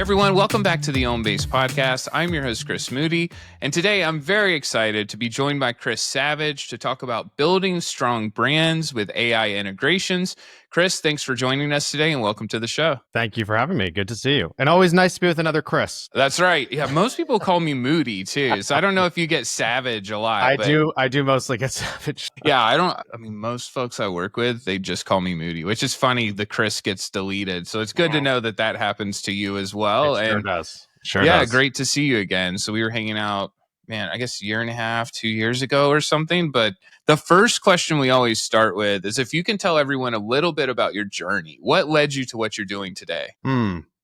Hey everyone, welcome back to the OnBase Podcast. I'm your host, Chris Moody, and today I'm very excited to be joined by Chris Savage to talk about building strong brands with AI integrations. Chris, thanks for joining us today and welcome to the show. Thank you for having me. Good to see you. And always nice to be with another Chris. That's right. Yeah, most people call me Moody too, so I don't know if you get Savage a lot. I do mostly get Savage. Yeah, most folks I work with, they just call me Moody, which is funny. The Chris gets deleted. So it's good to know that that happens to you as well. It sure and does. Great to see you again. So we were hanging out, man, I guess a year and a half, 2 years ago or something. But the first question we always start with is if you can tell everyone a little bit about your journey. What led you to what you're doing today?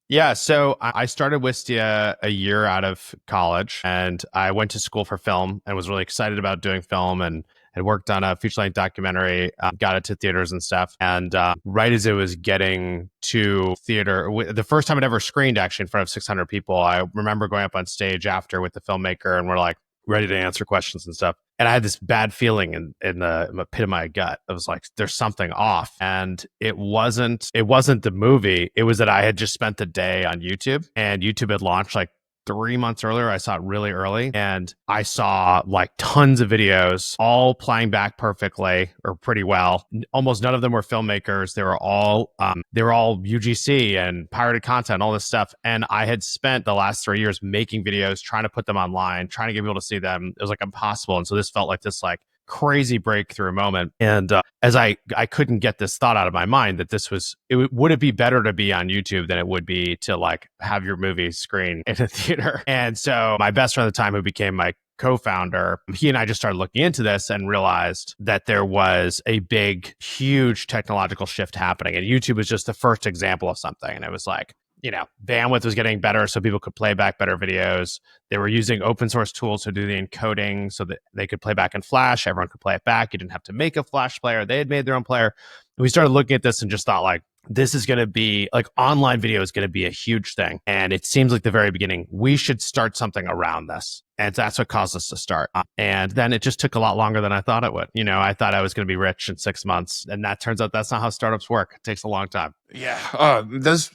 Yeah, so I started Wistia a year out of college, and I went to school for film and was really excited about doing film and had worked on a feature-length documentary, got it to theaters and stuff. And right as it was getting to theater, the first time it ever screened actually in front of 600 people, I remember going up on stage after with the filmmaker and we're like ready to answer questions and stuff. And I had this bad feeling in the pit of my gut. I was like, there's something off. And it wasn't the movie. It was that I had just spent the day on YouTube, and YouTube had launched like 3 months earlier. I saw it really early, and I saw like tons of videos, all playing back perfectly or pretty well. Almost none of them were filmmakers. They were all UGC and pirated content, all this stuff. And I had spent the last 3 years making videos, trying to put them online, trying to get people to see them. It was like impossible. And so this felt like this like crazy breakthrough moment. And as I couldn't get this thought out of my mind that would it be better to be on YouTube than it would be to like have your movie screen in a theater? And so my best friend at the time, who became my co-founder, he and I just started looking into this and realized that there was a big, huge technological shift happening. And YouTube was just the first example of something. And it was like, bandwidth was getting better so people could play back better videos. They were using open source tools to do the encoding so that they could play back in Flash. Everyone could play it back. You didn't have to make a Flash player. They had made their own player. And we started looking at this and just thought like, this is going to be like online video is going to be a huge thing. And it seems like the very beginning, we should start something around this. And that's what caused us to start. And then it just took a lot longer than I thought it would. I thought I was going to be rich in 6 months. And that turns out that's not how startups work. It takes a long time. Yeah.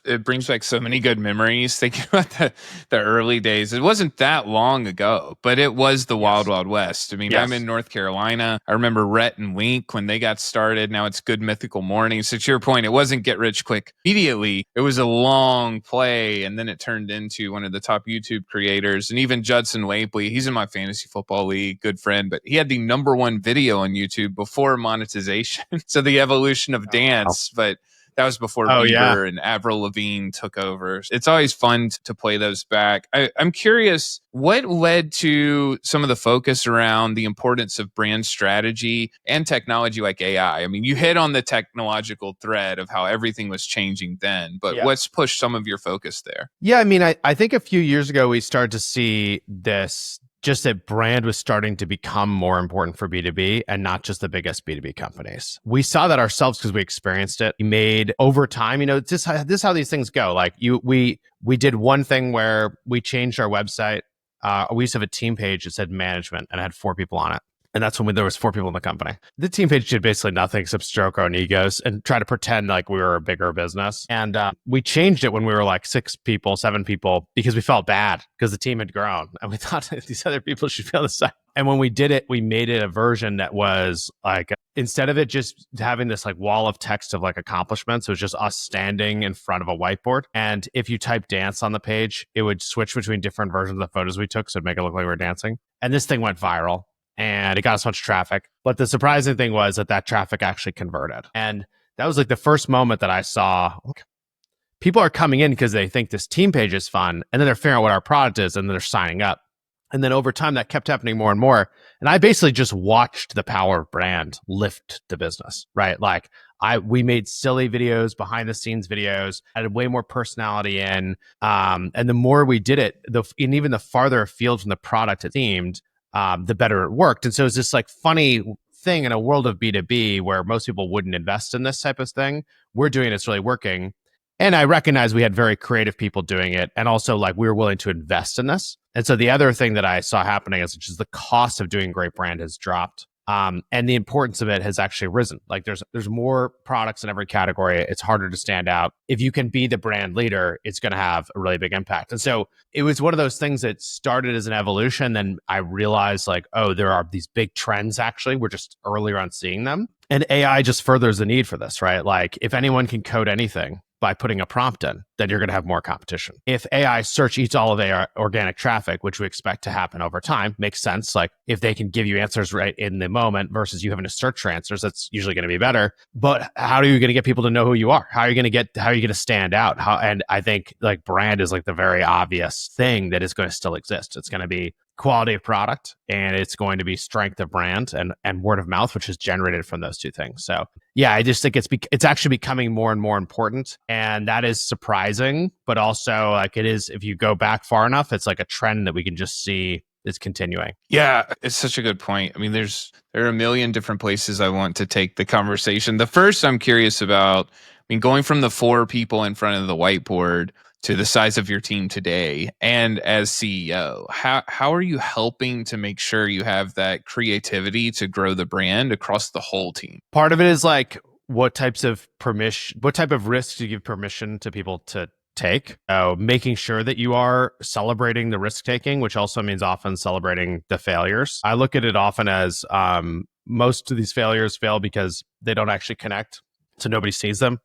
It brings back so many good memories thinking about the early days. It wasn't that long ago, but it was the Wild Wild West. I mean, I'm in North Carolina. I remember Rhett and Wink when they got started. Now it's Good Mythical Morning. So to your point, it wasn't get rich quick immediately. It was a long play. And then it turned into one of the top YouTube creators. And even Judson Wapley, he's in my fantasy football league, good friend, but he had the #1 video on YouTube before monetization. So the evolution of dance, but that was before Bieber and Avril Lavigne took over. It's always fun to play those back. I'm curious, what led to some of the focus around the importance of brand strategy and technology like AI? I mean, you hit on the technological thread of how everything was changing then, but what's pushed some of your focus there? Yeah, I mean, I think a few years ago, we started to see this, just that brand was starting to become more important for B2B and not just the biggest B2B companies. We saw that ourselves because we experienced it. We made over time, this is how these things go. Like we did one thing where we changed our website. We used to have a team page that said management and it had 4 people on it. And that's when there was 4 people in the company. The team page did basically nothing except stroke our own egos and try to pretend like we were a bigger business. And we changed it when we were like 6 people, 7 people, because we felt bad because the team had grown. And we thought these other people should be on the side. And when we did it, we made it a version that was like, instead of it just having this like wall of text of like accomplishments, it was just us standing in front of a whiteboard. And if you type dance on the page, it would switch between different versions of the photos we took. So it'd make it look like we were dancing. And this thing went viral. And it got us much traffic. But the surprising thing was that traffic actually converted. And that was like the first moment that I saw people are coming in because they think this team page is fun. And then they're figuring out what our product is and they're signing up. And then over time, that kept happening more and more. And I basically just watched the power of brand lift the business, right? Like we made silly videos, behind the scenes videos, added way more personality in. And the more we did it, and even the farther afield from the product it themed, the better it worked. And so it's this like funny thing in a world of B2B where most people wouldn't invest in this type of thing. We're doing it, it's really working. And I recognize we had very creative people doing it. And also like we were willing to invest in this. And so the other thing that I saw happening is just the cost of doing great brand has dropped And the importance of it has actually risen. Like there's more products in every category. It's harder to stand out. If you can be the brand leader, it's going to have a really big impact. And so it was one of those things that started as an evolution. Then I realized like, oh, there are these big trends actually. We're just earlier on seeing them. And AI just furthers the need for this, right? Like if anyone can code anything by putting a prompt in, then you're going to have more competition. If AI search eats all of AI organic traffic, which we expect to happen over time, makes sense. Like if they can give you answers right in the moment versus you having to search for answers, that's usually going to be better. But how are you going to get people to know who you are? How are you going to stand out? And I think like brand is like the very obvious thing that is going to still exist. It's going to be quality of product and it's going to be strength of brand and word of mouth, which is generated from those two things. So yeah, I just think it's actually becoming more and more important. And that is surprising, but also like it is, if you go back far enough, it's like a trend that we can just see is continuing. Yeah, it's such a good point. I mean, there are a million different places I want to take the conversation. The first I'm curious about, I mean, going from the 4 people in front of the whiteboard to the size of your team today, and as CEO, how are you helping to make sure you have that creativity to grow the brand across the whole team? Part of it is like what type of risks you give permission to people to take, making sure that you are celebrating the risk taking, which also means often celebrating the failures. I look at it often as most of these failures fail because they don't actually connect, so nobody sees them,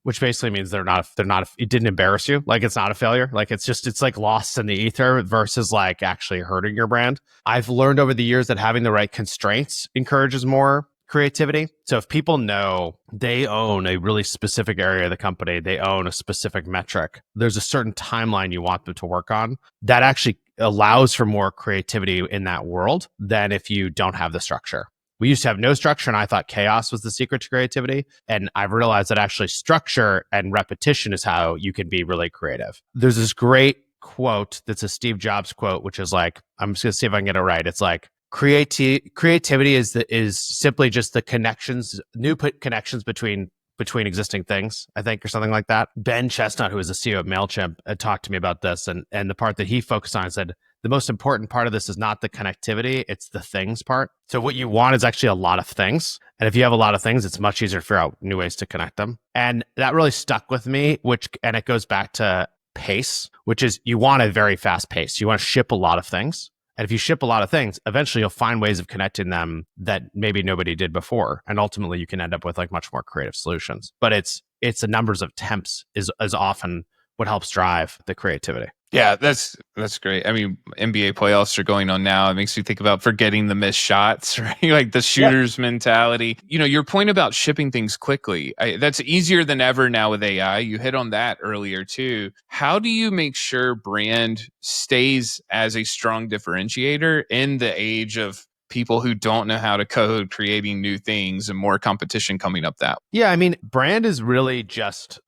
which basically means it didn't embarrass you. Like it's not a failure. Like it's like lost in the ether versus like actually hurting your brand. I've learned over the years that having the right constraints encourages more creativity. So if people know they own a really specific area of the company, they own a specific metric, there's a certain timeline you want them to work on, that actually allows for more creativity in that world than if you don't have the structure. We used to have no structure, and I thought chaos was the secret to creativity. And I've realized that actually structure and repetition is how you can be really creative. There's this great quote that's a Steve Jobs quote, which is like, I'm just going to see if I can get it right. It's like, creativity is simply just the new connections between existing things, I think, or something like that. Ben Chestnut, who is the CEO of MailChimp, had talked to me about this, and the part that he focused on said, the most important part of this is not the connectivity, it's the things part. So what you want is actually a lot of things. And if you have a lot of things, it's much easier to figure out new ways to connect them. And that really stuck with me, and it goes back to pace, which is you want a very fast pace. You want to ship a lot of things. And if you ship a lot of things, eventually you'll find ways of connecting them that maybe nobody did before. And ultimately you can end up with like much more creative solutions. But it's the numbers of temps is often what helps drive the creativity. Yeah, that's great. I mean, NBA playoffs are going on now. It makes me think about forgetting the missed shots, right? Like the shooter's mentality. You know, your point about shipping things quickly, that's easier than ever now with AI. You hit on that earlier too. How do you make sure brand stays as a strong differentiator in the age of people who don't know how to code, creating new things and more competition coming up that way? Yeah, I mean, brand is really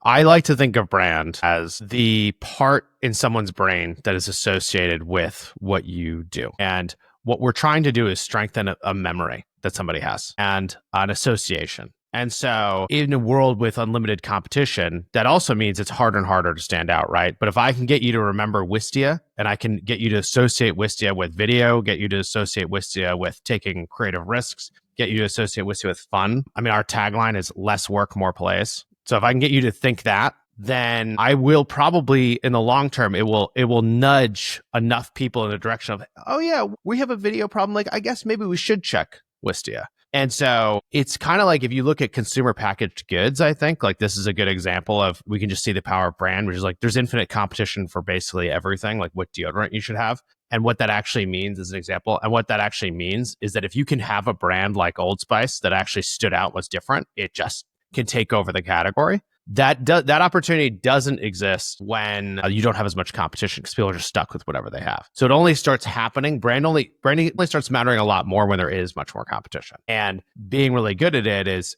I like to think of brand as the part in someone's brain that is associated with what you do. And what we're trying to do is strengthen a memory that somebody has and an association. And so in a world with unlimited competition, that also means it's harder and harder to stand out, right? But if I can get you to remember Wistia, and I can get you to associate Wistia with video, get you to associate Wistia with taking creative risks, get you to associate Wistia with fun. I mean, our tagline is less work, more plays. So if I can get you to think that, then I will probably, in the long term, it will nudge enough people in the direction of, oh yeah, we have a video problem. Like, I guess maybe we should check Wistia. And so it's kind of like if you look at consumer packaged goods, I think like this is a good example of, we can just see the power of brand, which is like there's infinite competition for basically everything, like what deodorant you should have. And what that actually means is an example. And what that actually means is that if you can have a brand like Old Spice that actually stood out, was different, it just can take over the category. That opportunity doesn't exist when you don't have as much competition, because people are just stuck with whatever they have. So it only starts happening. Branding only starts mattering a lot more when there is much more competition. And being really good at it is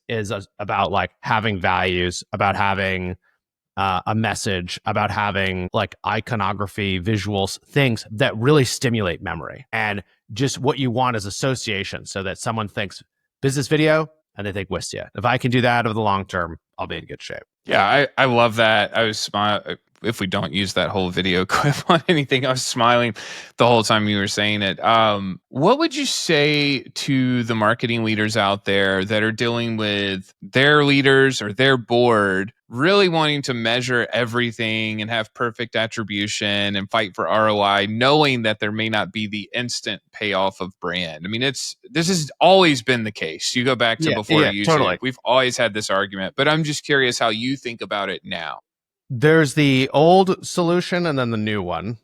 about like having values, about having a message, about having like iconography, visuals, things that really stimulate memory. And just what you want is association, so that someone thinks business video and they think Wistia. If I can do that over the long term, I'll be in good shape. Yeah, I love that. if we don't use that whole video clip on anything. I was smiling the whole time you were saying it. What would you say to the marketing leaders out there that are dealing with their leaders or their board really wanting to measure everything and have perfect attribution and fight for ROI, knowing that there may not be the instant payoff of brand? I mean, this has always been the case. You go back to before YouTube. Totally. We've always had this argument, but I'm just curious how you think about it now. There's the old solution and then the new one.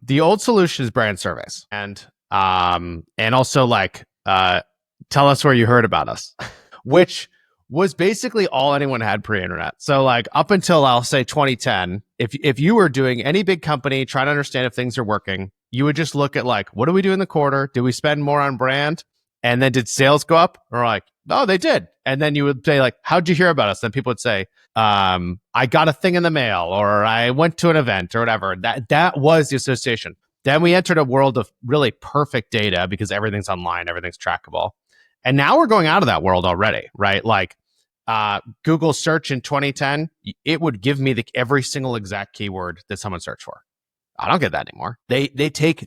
The old solution is brand surveys and also like tell us where you heard about us, which was basically all anyone had pre-internet. So like up until I'll say 2010, if you were doing any big company trying to understand if things are working, you would just look at like, what do we do in the quarter? Did we spend more on brand? And then did sales go up? Or like, oh, they did. And then you would say like, how'd you hear about us? Then people would say, I got a thing in the mail, or I went to an event, or whatever. That was the association. Then we entered a world of really perfect data because everything's online, everything's trackable. And now we're going out of that world already, right? Like Google search in 2010, it would give me every single exact keyword that someone searched for. I don't get that anymore. They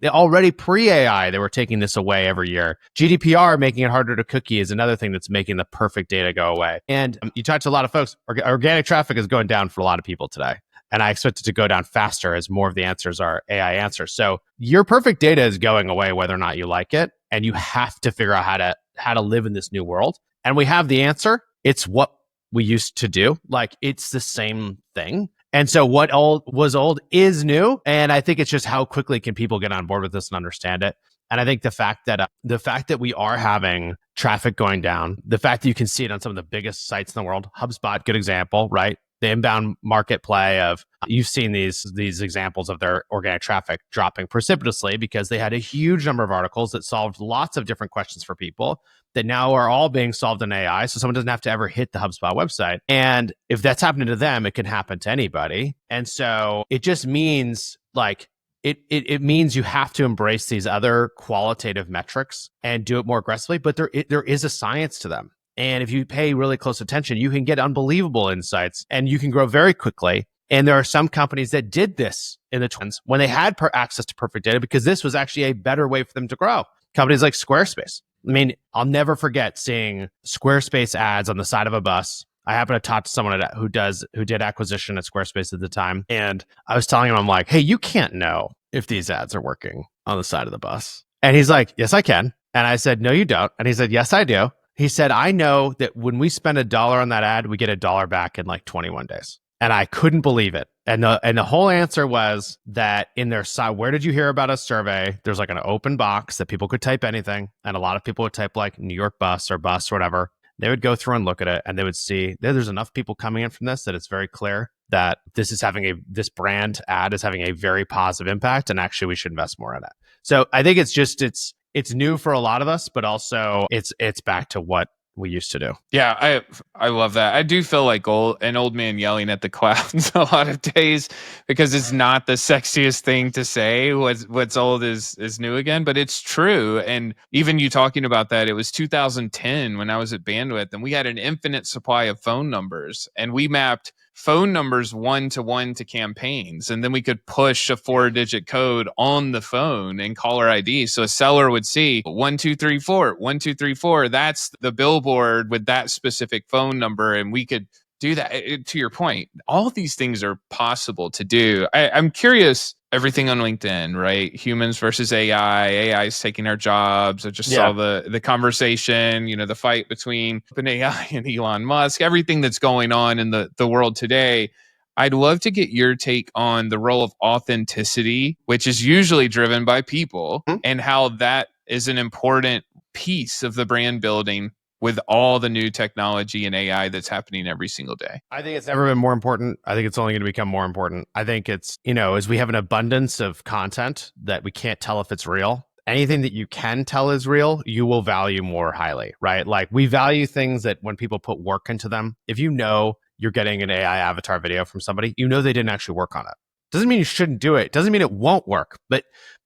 already pre-AI, they were taking this away every year. GDPR making it harder to cookie is another thing that's making the perfect data go away. And you talk to a lot of folks, organic traffic is going down for a lot of people today. And I expect it to go down faster as more of the answers are AI answers. So your perfect data is going away whether or not you like it. And you have to figure out how to live in this new world. And we have the answer. It's what we used to do. Like it's the same thing. And so what was old is new. And I think it's just how quickly can people get on board with this and understand it. And I think the fact that we are having traffic going down, the fact that you can see it on some of the biggest sites in the world, HubSpot, good example, right? The inbound market play of, you've seen these examples of their organic traffic dropping precipitously because they had a huge number of articles that solved lots of different questions for people that now are all being solved in AI. So someone doesn't have to ever hit the HubSpot website. And if that's happening to them, it can happen to anybody. And so it just means like, it means you have to embrace these other qualitative metrics and do it more aggressively, but there is a science to them. And if you pay really close attention, you can get unbelievable insights and you can grow very quickly. And there are some companies that did this in the 20s when they had access to perfect data because this was actually a better way for them to grow. Companies like Squarespace. I mean, I'll never forget seeing Squarespace ads on the side of a bus. I happened to talk to someone who did acquisition at Squarespace at the time. And I was telling him, I'm like, hey, you can't know if these ads are working on the side of the bus. And he's like, yes, I can. And I said, no, you don't. And he said, yes, I do. He said, I know that when we spend $1 on that ad, we get $1 back in like 21 days. And I couldn't believe it. And the whole answer was that in their side, where did you hear about us survey? There's like an open box that people could type anything. And a lot of people would type like New York bus or whatever. They would go through and look at it and they would see there's enough people coming in from this that it's very clear that this brand ad is having a very positive impact. And actually we should invest more in it. So I think it's new for a lot of us, but also it's back to what we used to do. Yeah, I love that. I do feel like an old man yelling at the clouds a lot of days because it's not the sexiest thing to say. What's old is new again, but it's true. And even you talking about that, it was 2010 when I was at Bandwidth and we had an infinite supply of phone numbers and we mapped phone numbers 1-to-1 to campaigns. And then we could push a 4-digit code on the phone and caller ID. So a seller would see 1234, 1234. That's the billboard with that specific phone number. And we could do that. To your point, all of these things are possible to do. I'm curious, everything on LinkedIn, right? Humans versus AI. AI is taking our jobs. I just saw the conversation, the fight between OpenAI and Elon Musk, everything that's going on in the world today. I'd love to get your take on the role of authenticity, which is usually driven by people, and how that is an important piece of the brand building with all the new technology and AI that's happening every single day. I think it's never been more important. I think it's only going to become more important. I think it's, as we have an abundance of content that we can't tell if it's real, anything that you can tell is real, you will value more highly, right? Like we value things that when people put work into them, if you're getting an AI avatar video from somebody, they didn't actually work on it. Doesn't mean you shouldn't do it. Doesn't mean it won't work, but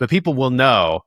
people will know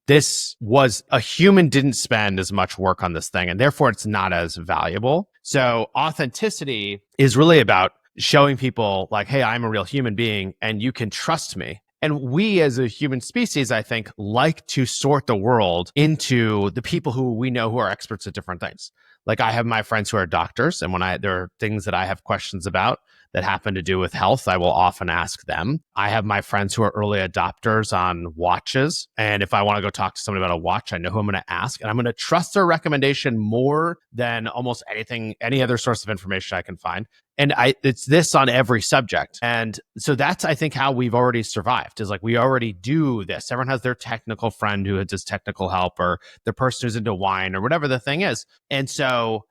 this was a human didn't spend as much work on this thing, and therefore it's not as valuable. So authenticity is really about showing people like, hey, I'm a real human being and you can trust me. And we as a human species, I think, like to sort the world into the people who we know who are experts at different things. Like I have my friends who are doctors, and when there are things that I have questions about that happen to do with health, I will often ask them. I have my friends who are early adopters on watches. And if I want to go talk to somebody about a watch, I know who I'm going to ask. And I'm going to trust their recommendation more than almost anything, any other source of information I can find. And it's this on every subject. And so that's, I think, how we've already survived is like, we already do this. Everyone has their technical friend who does technical help, or the person who's into wine, or whatever the thing is. And so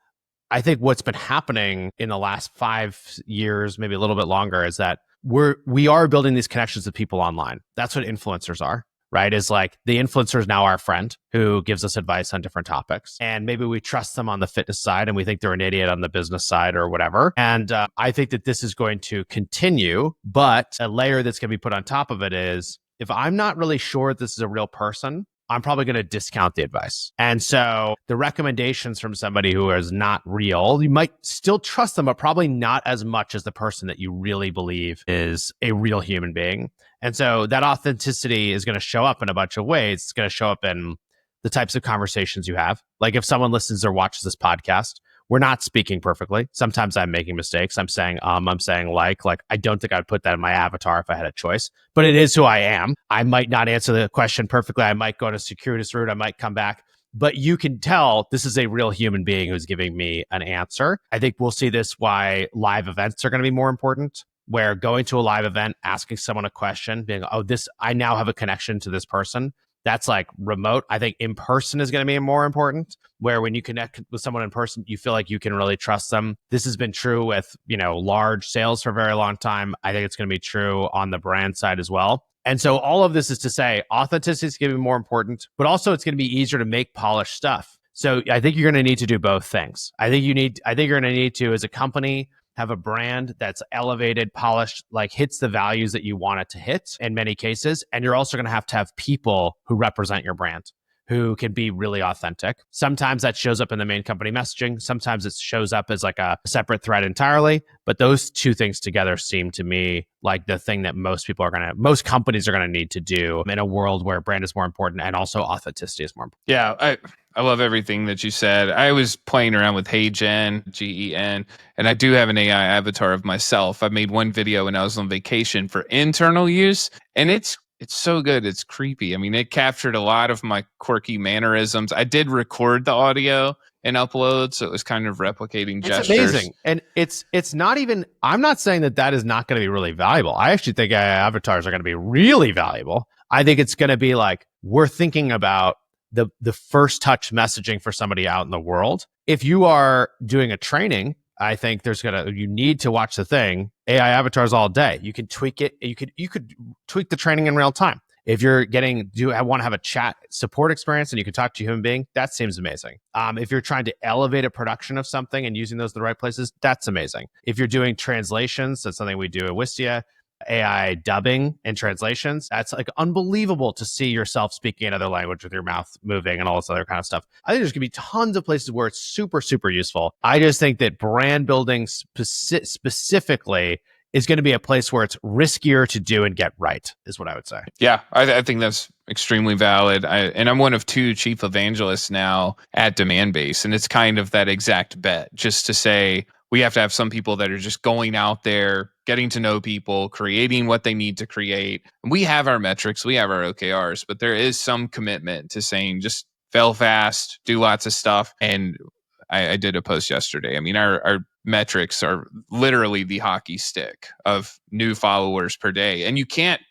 I think what's been happening in the last 5 years, maybe a little bit longer, is that we are building these connections with people online. That's what influencers are. Right? Is like the influencer is now our friend who gives us advice on different topics. And maybe we trust them on the fitness side and we think they're an idiot on the business side or whatever. And I think that this is going to continue, but a layer that's going to be put on top of it is if I'm not really sure this is a real person, I'm probably going to discount the advice. And so the recommendations from somebody who is not real, you might still trust them, but probably not as much as the person that you really believe is a real human being. And so that authenticity is going to show up in a bunch of ways. It's going to show up in the types of conversations you have. Like if someone listens or watches this podcast, we're not speaking perfectly. Sometimes I'm making mistakes. I'm saying I'm saying like I don't think I'd put that in my avatar if I had a choice, but it is who I am. I might not answer the question perfectly. I might go on a circuitous route. I might come back, but you can tell this is a real human being who's giving me an answer. I think we'll see this why live events are going to be more important, where going to a live event, asking someone a question, being, I now have a connection to this person. That's like remote. I think in person is going to be more important, where when you connect with someone in person, you feel like you can really trust them. This has been true with, large sales for a very long time. I think it's going to be true on the brand side as well. And so all of this is to say authenticity is going to be more important, but also it's going to be easier to make polished stuff. So I think you're going to need to do both things. I think you're going to need to, as a company, have a brand that's elevated, polished, like hits the values that you want it to hit in many cases. And you're also going to have people who represent your brand, who can be really authentic. Sometimes that shows up in the main company messaging. Sometimes it shows up as like a separate thread entirely. But those two things together seem to me like the thing that most companies are going to need to do in a world where brand is more important and also authenticity is more important. Yeah, I love everything that you said. I was playing around with HeyGen, GEN, and I do have an AI avatar of myself. I made one video when I was on vacation for internal use, and it's so good. It's creepy. I mean, it captured a lot of my quirky mannerisms. I did record the audio and upload, so it was kind of replicating gestures. It's amazing. And it's not even, I'm not saying that is not going to be really valuable. I actually think AI avatars are going to be really valuable. I think it's going to be like, we're thinking about the first touch messaging for somebody out in the world. If you are doing a training, I think you need to watch the thing. AI avatars all day. You can tweak it. You could tweak the training in real time. If you're I want to have a chat support experience and you can talk to a human being, that seems amazing. If you're trying to elevate a production of something and using those in the right places, that's amazing. If you're doing translations, that's something we do at Wistia. AI dubbing and translations, that's like unbelievable to see yourself speaking another language with your mouth moving and all this other kind of stuff. I think there's going to be tons of places where it's super, super useful. I just think that brand building specifically is going to be a place where it's riskier to do and get right, is what I would say. Yeah, I think that's extremely valid. And I'm one of 2 chief evangelists now at Demandbase, and it's kind of that exact bet, just to say, we have to have some people that are just going out there, getting to know people, creating what they need to create. And we have our metrics, we have our OKRs, but there is some commitment to saying just fail fast, do lots of stuff. And I did a post yesterday. I mean, our metrics are literally the hockey stick of new followers per day. And you can't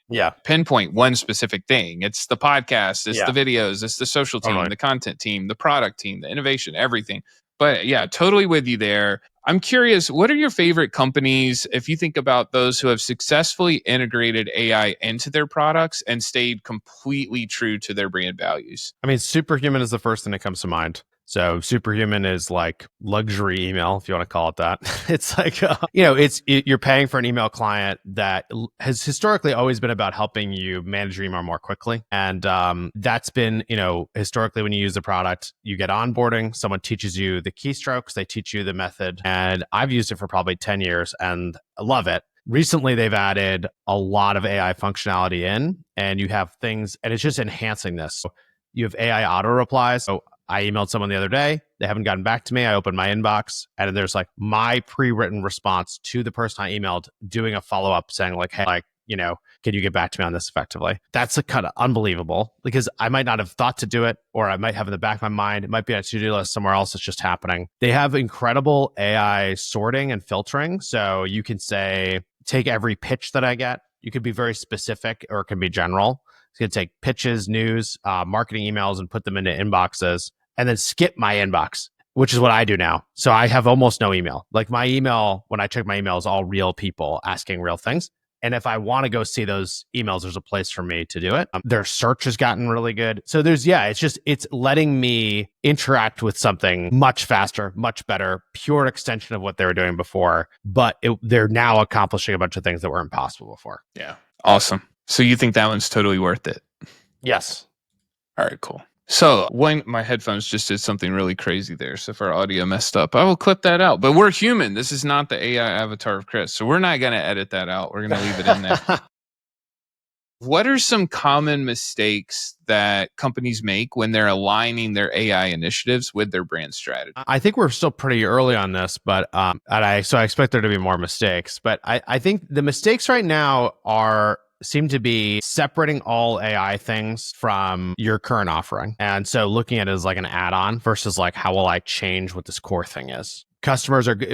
pinpoint one specific thing. It's the podcast, it's the videos, it's the social team, the content team, the product team, the innovation, everything. But yeah, totally with you there. I'm curious, what are your favorite companies, if you think about those who have successfully integrated AI into their products and stayed completely true to their brand values? I mean, Superhuman is the first thing that comes to mind. So superhuman is like luxury email, if you want to call it that. It's like, you're paying for an email client that has historically always been about helping you manage your email more quickly. And that's been, historically when you use the product, you get onboarding, someone teaches you the keystrokes, they teach you the method. And I've used it for probably 10 years and I love it. Recently, they've added a lot of AI functionality in, and you have things, and it's just enhancing this. So you have AI auto replies. So I emailed someone the other day. They haven't gotten back to me. I opened my inbox and there's like my pre-written response to the person I emailed doing a follow-up saying like, hey, can you get back to me on this effectively? That's kind of unbelievable because I might not have thought to do it, or I might have in the back of my mind, it might be on a to-do list somewhere else. It's just happening. They have incredible AI sorting and filtering. So you can say, take every pitch that I get. You could be very specific or it can be general. You can take pitches, news, marketing emails and put them into inboxes and then skip my inbox, which is what I do now. So I have almost no email. Like my email, when I check my email, is all real people asking real things. And if I want to go see those emails, there's a place for me to do it. Their search has gotten really good. So it's letting me interact with something much faster, much better, pure extension of what they were doing before. But they're now accomplishing a bunch of things that were impossible before. Yeah. Awesome. So you think that one's totally worth it? Yes. All right, cool. So when my headphones just did something really crazy there. So if our audio messed up, I will clip that out. But we're human. This is not the AI avatar of Chris. So we're not going to edit that out. We're going to leave it in there. What are some common mistakes that companies make when they're aligning their AI initiatives with their brand strategy? I think we're still pretty early on this, but I expect there to be more mistakes. But I think the mistakes right now seem to be separating all AI things from your current offering. And so looking at it as like an add-on versus like, how will I change what this core thing is?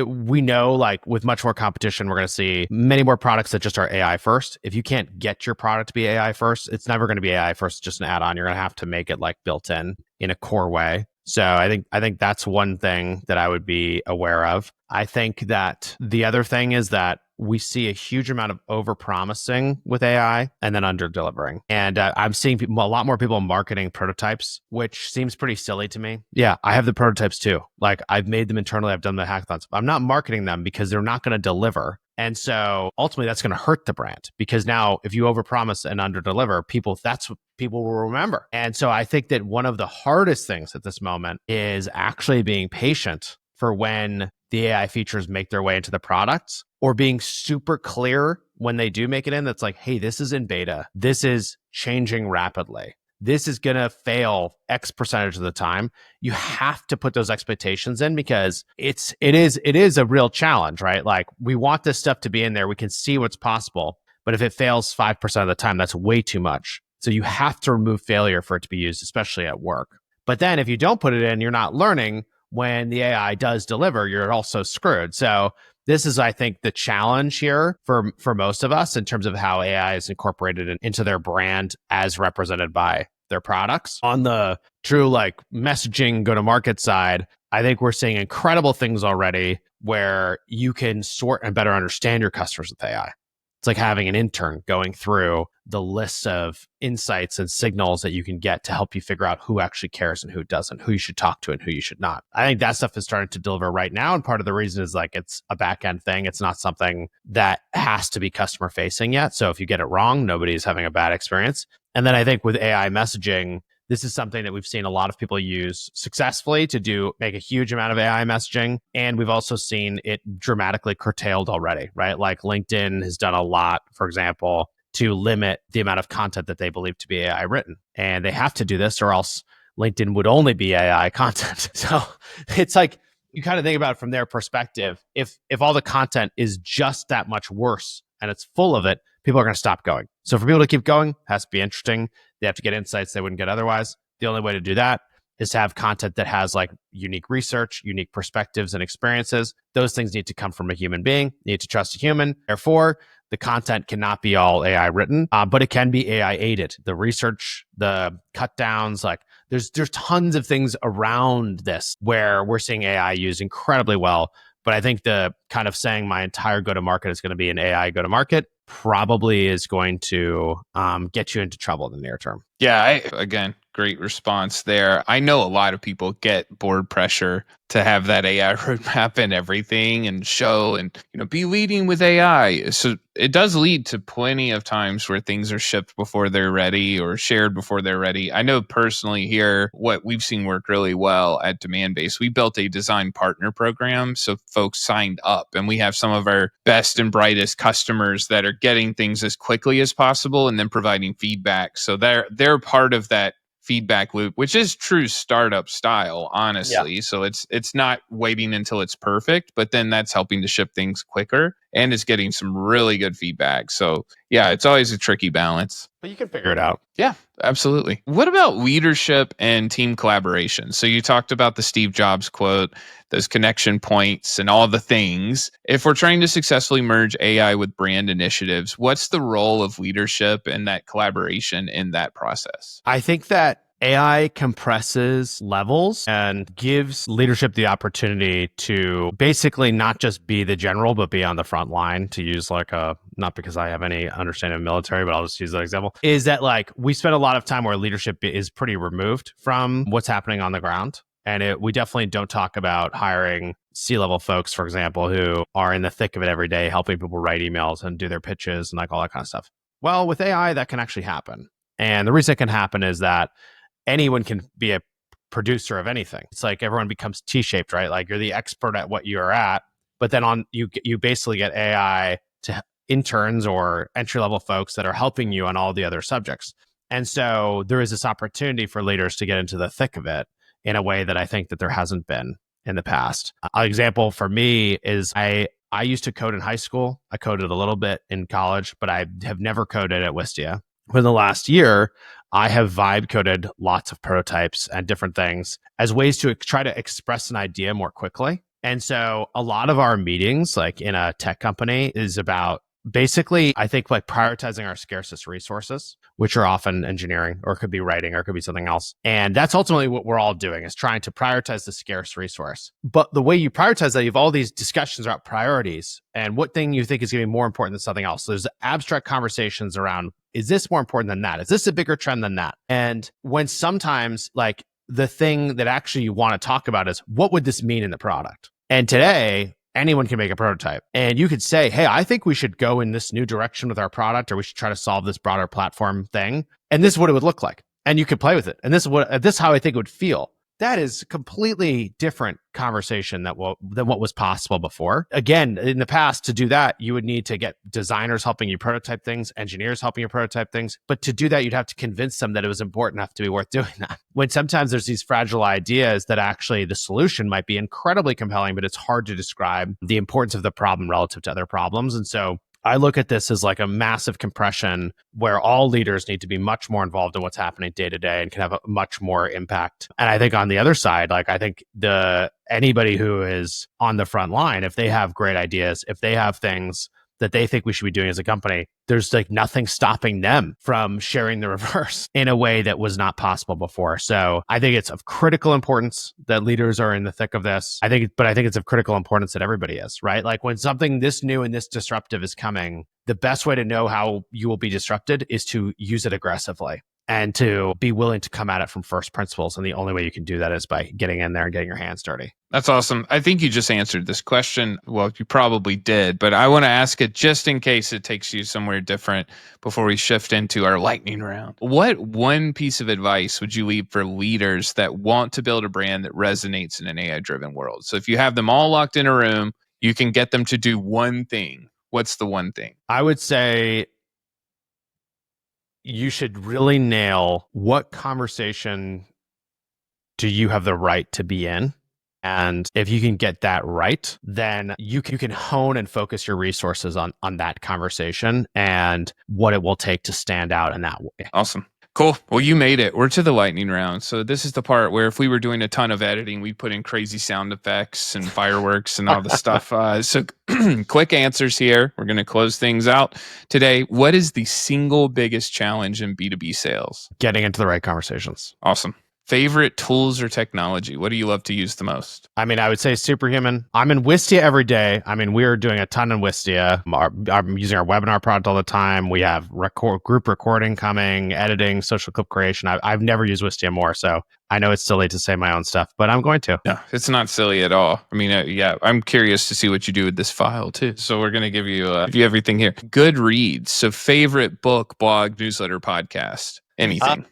We know like with much more competition, we're going to see many more products that just are AI first. If you can't get your product to be AI first, it's never going to be AI first, just an add-on. You're going to have to make it like built in a core way. So I think that's one thing that I would be aware of. I think that the other thing is that we see a huge amount of overpromising with AI and then under-delivering. And I'm seeing a lot more people marketing prototypes, which seems pretty silly to me. Yeah, I have the prototypes too. Like I've made them internally. I've done the hackathons. I'm not marketing them because they're not going to deliver. And so ultimately that's going to hurt the brand because now if you overpromise and underdeliver, that's what people will remember. And so I think that one of the hardest things at this moment is actually being patient for when the AI features make their way into the products, or being super clear when they do make it in. That's like, hey, this is in beta. This is changing rapidly. This is going to fail X percentage of the time. You have to put those expectations in because it is a real challenge, right? Like we want this stuff to be in there. We can see what's possible, but if it fails 5% of the time, that's way too much. So you have to remove failure for it to be used, especially at work. But then if you don't put it in, you're not learning. When the AI does deliver, you're also screwed. So this is, I think, the challenge here for most of us in terms of how AI is incorporated into their brand as represented by their products. On the true like messaging go-to-market side, I think we're seeing incredible things already where you can sort and better understand your customers with AI. It's like having an intern going through the lists of insights and signals that you can get to help you figure out who actually cares and who doesn't, who you should talk to and who you should not. I think that stuff is starting to deliver right now. And part of the reason is like it's a back end thing. It's not something that has to be customer facing yet. So if you get it wrong, nobody's having a bad experience. And then I think with AI messaging, this is something that we've seen a lot of people use successfully to make a huge amount of AI messaging. And we've also seen it dramatically curtailed already, right? Like LinkedIn has done a lot, for example, to limit the amount of content that they believe to be AI written. And they have to do this or else LinkedIn would only be AI content. So it's like, you kind of think about it from their perspective. If all the content is just that much worse and it's full of it, people are going to stop going. So for people to keep going, it has to be interesting. They have to get insights they wouldn't get otherwise. The only way to do that is to have content that has like unique research, unique perspectives and experiences. Those things need to come from a human being. You need to trust a human. Therefore, the content cannot be all AI written, but it can be AI aided. The research, the cut downs, like there's tons of things around this where we're seeing AI used incredibly well. But I think the kind of saying my entire go-to-market is going to be an AI go-to-market probably is going to get you into trouble in the near term. Yeah, again, Great response there. I know a lot of people get board pressure to have that AI roadmap and everything and show and be leading with AI. So it does lead to plenty of times where things are shipped before they're ready or shared before they're ready. I know personally here what we've seen work really well at DemandBase. We built a design partner program, so folks signed up, and we have some of our best and brightest customers that are getting things as quickly as possible and then providing feedback. So they're part of that feedback loop, which is true startup style, honestly. Yeah. So it's not waiting until it's perfect, but then that's helping to ship things quicker and is getting some really good feedback. So yeah, it's always a tricky balance. But you can figure it out. Yeah, absolutely. What about leadership and team collaboration? So you talked about the Steve Jobs quote, those connection points and all the things. If we're trying to successfully merge AI with brand initiatives, what's the role of leadership and that collaboration in that process? I think that AI compresses levels and gives leadership the opportunity to basically not just be the general, but be on the front line, to use not because I have any understanding of military, but I'll just use that example, is that we spend a lot of time where leadership is pretty removed from what's happening on the ground. And we definitely don't talk about hiring C-level folks, for example, who are in the thick of it every day, helping people write emails and do their pitches and all that kind of stuff. Well, with AI, that can actually happen. And the reason it can happen is that anyone can be a producer of anything. It's like everyone becomes T-shaped, right? You're the expert at what you're at, but then you basically get AI to interns or entry-level folks that are helping you on all the other subjects. And so there is this opportunity for leaders to get into the thick of it in a way that I think that there hasn't been in the past. An example for me is I used to code in high school. I coded a little bit in college, but I have never coded at Wistia. For the last year, I have vibe coded lots of prototypes and different things as ways to try to express an idea more quickly. And so a lot of our meetings, in a tech company, is about basically, I think, prioritizing our scarcest resources, which are often engineering, or it could be writing, or it could be something else. And that's ultimately what we're all doing, is trying to prioritize the scarce resource. But the way you prioritize that, you have all these discussions about priorities and what thing you think is going to be more important than something else. So there's abstract conversations around, is this more important than that? Is this a bigger trend than that? And when sometimes the thing that actually you want to talk about is, what would this mean in the product? And today, anyone can make a prototype, and you could say, hey, I think we should go in this new direction with our product, or we should try to solve this broader platform thing. And this is what it would look like. And you could play with it. And this is how I think it would feel. That is a completely different conversation than what was possible before. Again, in the past, to do that, you would need to get designers helping you prototype things, engineers helping you prototype things. But to do that, you'd have to convince them that it was important enough to be worth doing that. When sometimes there's these fragile ideas that actually the solution might be incredibly compelling, but it's hard to describe the importance of the problem relative to other problems. And so I look at this as a massive compression where all leaders need to be much more involved in what's happening day to day and can have a much more impact. And I think on the other side, I think anybody who is on the front line, if they have great ideas, if they have things that they think we should be doing as a company, there's nothing stopping them from sharing the reverse in a way that was not possible before. So I think it's of critical importance that leaders are in the thick of this. I think it's of critical importance that everybody is, right? When something this new and this disruptive is coming, the best way to know how you will be disrupted is to use it aggressively and to be willing to come at it from first principles. And the only way you can do that is by getting in there and getting your hands dirty. That's awesome. I think you just answered this question. Well, you probably did, but I want to ask it just in case it takes you somewhere different before we shift into our lightning round. What one piece of advice would you leave for leaders that want to build a brand that resonates in an AI-driven world? So if you have them all locked in a room, you can get them to do one thing. What's the one thing? I would say you should really nail what conversation do you have the right to be in. And if you can get that right, then you can hone and focus your resources on that conversation and what it will take to stand out in that way. Awesome. Cool. Well, you made it. We're to the lightning round. So this is the part where if we were doing a ton of editing, we'd put in crazy sound effects and fireworks and all the stuff. So quick answers here. We're going to close things out today. What is the single biggest challenge in B2B sales? Getting into the right conversations. Awesome. Favorite tools or technology? What do you love to use the most? I mean, I would say Superhuman. I'm in Wistia every day. I mean, we're doing a ton in Wistia. I'm using our webinar product all the time. We have group recording coming, editing, social clip creation. I've never used Wistia more, so I know it's silly to say my own stuff, but I'm going to. No, it's not silly at all. I mean, yeah, I'm curious to see what you do with this file too. So we're going to give you everything here. Good reads. So favorite book, blog, newsletter, podcast, anything.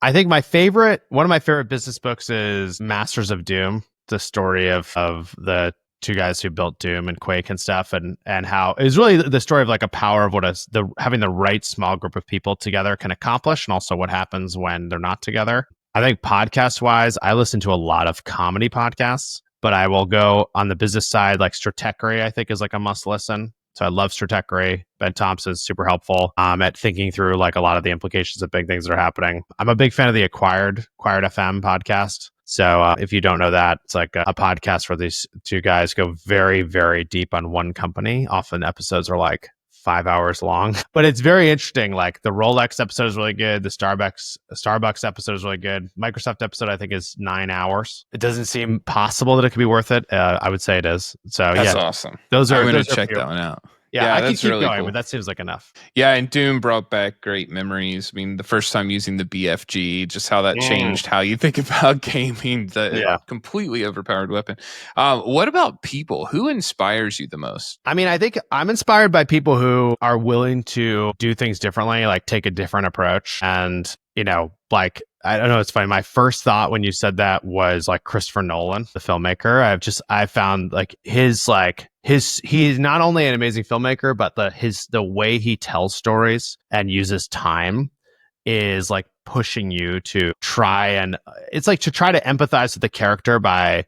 I think one of my favorite business books is Masters of Doom, the story of the two guys who built Doom and Quake and stuff, and how it's really the story of like a power of what having the right small group of people together can accomplish, and also what happens when they're not together. I think podcast wise, I listen to a lot of comedy podcasts, but I will go on the business side, like Stratechery, I think is like a must listen. So I love Stratechery. Ben Thompson's super helpful at thinking through like a lot of the implications of big things that are happening. I'm a big fan of the Acquired FM podcast. So if you don't know that, it's like a podcast where these two guys go very, very deep on one company. Often episodes are like 5 hours long, but it's very interesting. Like the Rolex episode is really good. The Starbucks episode is really good. Microsoft episode, I think, is 9 hours. It doesn't seem possible that it could be worth it. I would say it is. So that's awesome. I'm going to check that one out. Yeah, I could keep really going, cool. But that seems like enough. Yeah, and Doom brought back great memories. I mean, the first time using the BFG, just how that changed how you think about gaming, the completely overpowered weapon. What about people? Who inspires you the most? I mean, I think I'm inspired by people who are willing to do things differently, like take a different approach. And, like, I don't know, it's funny. My first thought when you said that was like Christopher Nolan, the filmmaker. I found like he's not only an amazing filmmaker, but the way he tells stories and uses time is like pushing you to try to empathize with the character by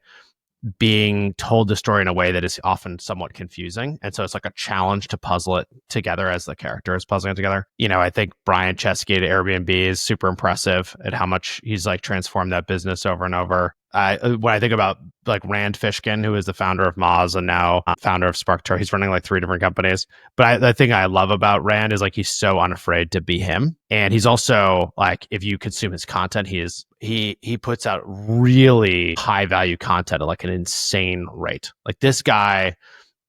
being told the story in a way that is often somewhat confusing. And so it's like a challenge to puzzle it together as the character is puzzling it together. I think Brian Chesky at Airbnb is super impressive at how much he's like transformed that business over and over. When I think about like Rand Fishkin, who is the founder of Moz and now founder of SparkToro, he's running like 3 different companies. But the thing I love about Rand is like he's so unafraid to be him, and he's also like, if you consume his content, he puts out really high value content at like an insane rate. Like this guy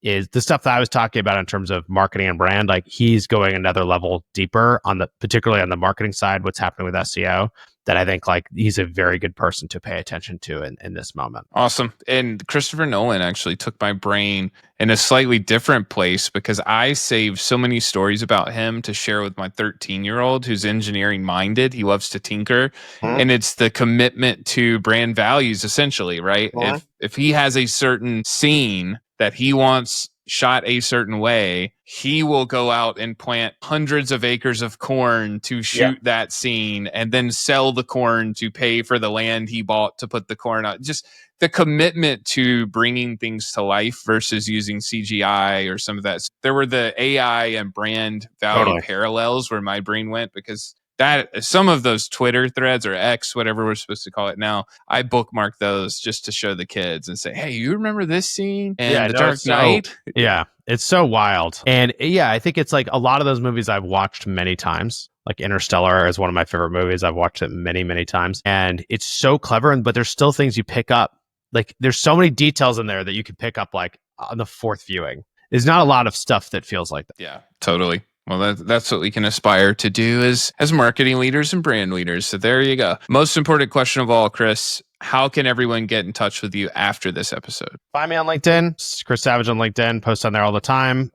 is the stuff that I was talking about in terms of marketing and brand. Like he's going another level deeper particularly on the marketing side, what's happening with SEO. That I think like he's a very good person to pay attention to in this moment. Awesome. And Christopher Nolan actually took my brain in a slightly different place because I saved so many stories about him to share with my 13-year-old who's engineering minded. He loves to tinker. And it's the commitment to brand values, essentially, right? If he has a certain scene that he wants shot a certain way, he will go out and plant hundreds of acres of corn to shoot that scene and then sell the corn to pay for the land he bought to put the corn out. Just the commitment to bringing things to life versus using CGI or some of that. There were the AI and brand value parallels where my brain went, because that some of those Twitter threads or X, whatever we're supposed to call it now, I bookmark those just to show the kids and say, hey, you remember this scene and The Dark Knight? Yeah, it's so wild. And yeah, I think it's like a lot of those movies I've watched many times. Like Interstellar is one of my favorite movies. I've watched it many, many times. And it's so clever, but there's still things you pick up. Like there's so many details in there that you can pick up like on the 4th viewing. There's not a lot of stuff that feels like that. Yeah, totally. Well, that's what we can aspire to do as marketing leaders and brand leaders. So there you go. Most important question of all, Chris, how can everyone get in touch with you after this episode? Find me on LinkedIn, Chris Savage on LinkedIn, post on there all the time.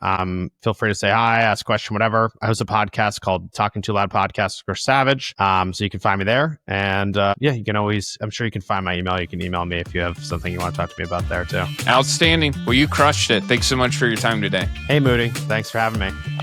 Feel free to say hi, ask a question, whatever. I host a podcast called Talking Too Loud Podcast with Chris Savage. So you can find me there. And you can always, I'm sure you can find my email. You can email me if you have something you want to talk to me about there too. Outstanding. Well, you crushed it. Thanks so much for your time today. Hey, Moody. Thanks for having me.